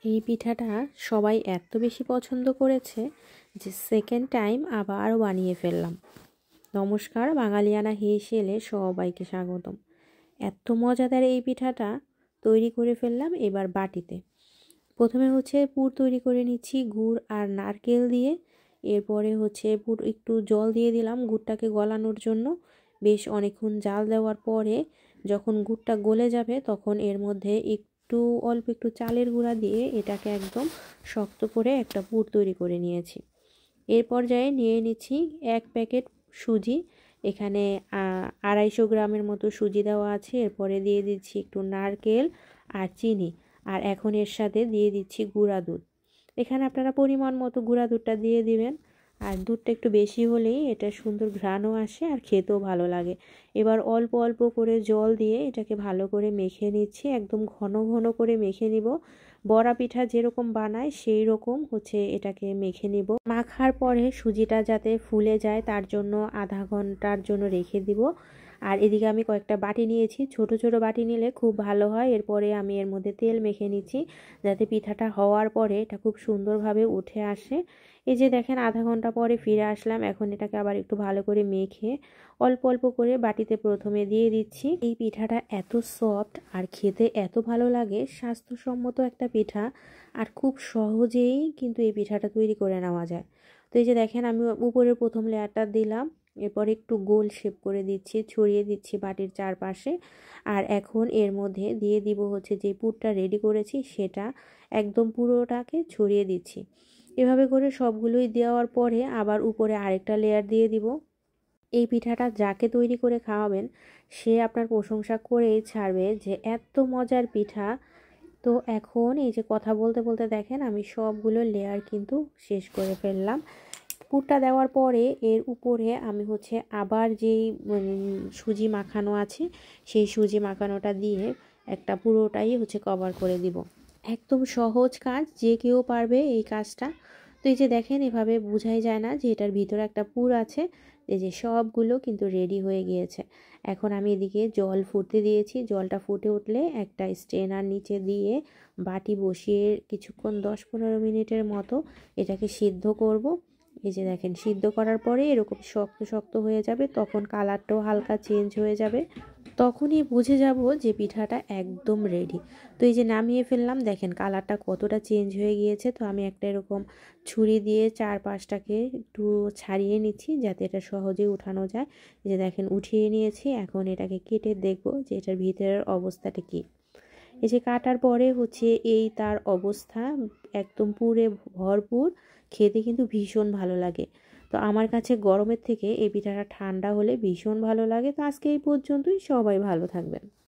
এই পিঠাটা সবাই এত বেশি পছন্দ করেছে যে সেকেন্ড টাইম আবার বানিয়ে ফেললাম। নমস্কার, বাঙালিয়ানা হেসেলে সবাইকে স্বাগতম। এত মজাদার এই পিঠাটা তৈরি করে ফেললাম এবার বাটিতে। প্রথমে পুর তৈরি করে নিচ্ছি গুড় আর নারকেল দিয়ে। এরপরে পুর একটু জল দিয়ে দিলাম গুড়টাকে গলানোর জন্য। বেশ অনেকক্ষণ জাল দেওয়ার পরে যখন গুড়টা গলে যাবে তখন এর মধ্যে অল্প একটু চালের গুঁড়া দিয়ে এটাকে একদম শক্ত করে একটা পুর তৈরি করে নিয়েছি। এর পর্যায়ে নিয়ে নিচ্ছি 1 প্যাকেট সুজি। এখানে 250 গ্রামের মতো সুজি দেওয়া আছে। এরপরে দিয়ে দিচ্ছি একটু নারকেল আর চিনি, আর এখন এর সাথে দিয়ে দিচ্ছি গুঁড়া দুধ। এখানে আপনারা পরিমাণ মতো গুঁড়া দুধটা দিয়ে দিবেন, আর দুধটা একটু বেশি হলেই এটা সুন্দর ঘ্রাণও আসে আর খেতেও ভালো লাগে। এবার অল্প অল্প করে জল দিয়ে এটাকে ভালো করে মেখে নিচ্ছি, একদম ঘন ঘন করে মেখে নিব। বড়া পিঠা যেরকম বানায় সেই রকম এটাকে মেখে নিব। মাখার পরে সুজিটা যাতে ফুলে যায় তার জন্য আধা ঘন্টার জন্য রেখে দিব। আর এদিকে আমি কয়েকটা বাটি নিয়েছি, ছোট ছোট বাটি নিলে খুব ভালো হয়। এরপরে আমি এর মধ্যে তেল মেখে নিচ্ছি যাতে পিঠাটা হওয়ার পরে এটা খুব সুন্দরভাবে উঠে আসে। এই যে দেখেন, আধা ঘন্টা পরে ফিরে আসলাম। এখন এটাকে আবার একটু ভালো করে মেখে অল্প অল্প করে বাটিতে প্রথমে দিয়ে দিচ্ছি। এই পিঠাটা এত সফট আর খেতে এত ভালো লাগে, স্বাস্থ্যসম্মত একটা পিঠা, আর খুব সহজেই কিন্তু এই পিঠাটা তৈরি করে নেওয়া যায়। তো এই যে দেখেন, আমি উপরের প্রথম লেয়ারটা দিলাম, এরপর একটু গোল শেপ করে দিচ্ছি, ছড়িয়ে দিচ্ছি বাটির চারপাশে। আর এখন এর মধ্যে দিয়ে দিব যে পুরটা রেডি করেছি সেটা একদম পুরোটাকে ছড়িয়ে দিচ্ছি। এভাবে করে সবগুলোই দেওয়ার পরে আবার উপরে আরেকটা লেয়ার দিয়ে দিব। এই পিঠাটা যাকে তৈরি করে খাওয়াবেন সে আপনার প্রশংসা করেই ছাড়বে যে এত মজার পিঠা। তো এখন এই যে কথা বলতে বলতে দেখেন আমি সবগুলো লেয়ার কিন্তু শেষ করে ফেললাম। পুরটা দেওয়ার পরে এর উপরে আমি আবার যেই সুজি মাখানো আছে সেই সুজি মাখানোটা দিয়ে একটা পুরোটাই কভার করে দিব। একদম সহজ কাজ, যে কেউ পারবে এই কাজটা। তো এই যে দেখেন, এভাবে বোঝাই যায় না যে এটার ভিতরে একটা পুর আছে। এই যে সবগুলো কিন্তু রেডি হয়ে গিয়েছে। এখন আমি এদিকে জল ফুটতে দিয়েছি, জলটা ফুটে উঠলে একটা স্ট্রেনার নিচে দিয়ে বাটি বসিয়ে কিছুক্ষণ 10-15 মিনিটের মতো এটাকে সিদ্ধ করব। এই যে দেখেন, সিদ্ধ করার পরে এরকম শক্ত শক্ত হয়ে যাবে, তখন কালারটাও হালকা চেঞ্জ হয়ে যাবে, তখনই বুঝে যাব যে পিঠাটা একদম রেডি। তো এই যে নামিয়ে ফেললাম, দেখেন কালারটা কতটা চেঞ্জ হয়ে গিয়েছে। তো আমি একটা এরকম ছুরি দিয়ে চারপাশটাকে একটু ছাড়িয়ে নিচ্ছি যাতে এটা সহজে উঠানো যায়। এই যে দেখেন, উঠিয়ে নিয়েছি। এখন এটাকে কেটে দেখব যে এটার ভিতরের অবস্থাটা কী। এই যে কাটার পরে এই তার অবস্থা একদম পুরে ভরপুর, খেতে কিন্তু ভীষণ ভালো লাগে। তো আমার কাছে গরমের থেকে এই পিঠাটা ঠান্ডা হলে ভীষণ ভালো লাগে। তো আজকে এই পর্যন্তই, সবাই ভালো থাকবেন।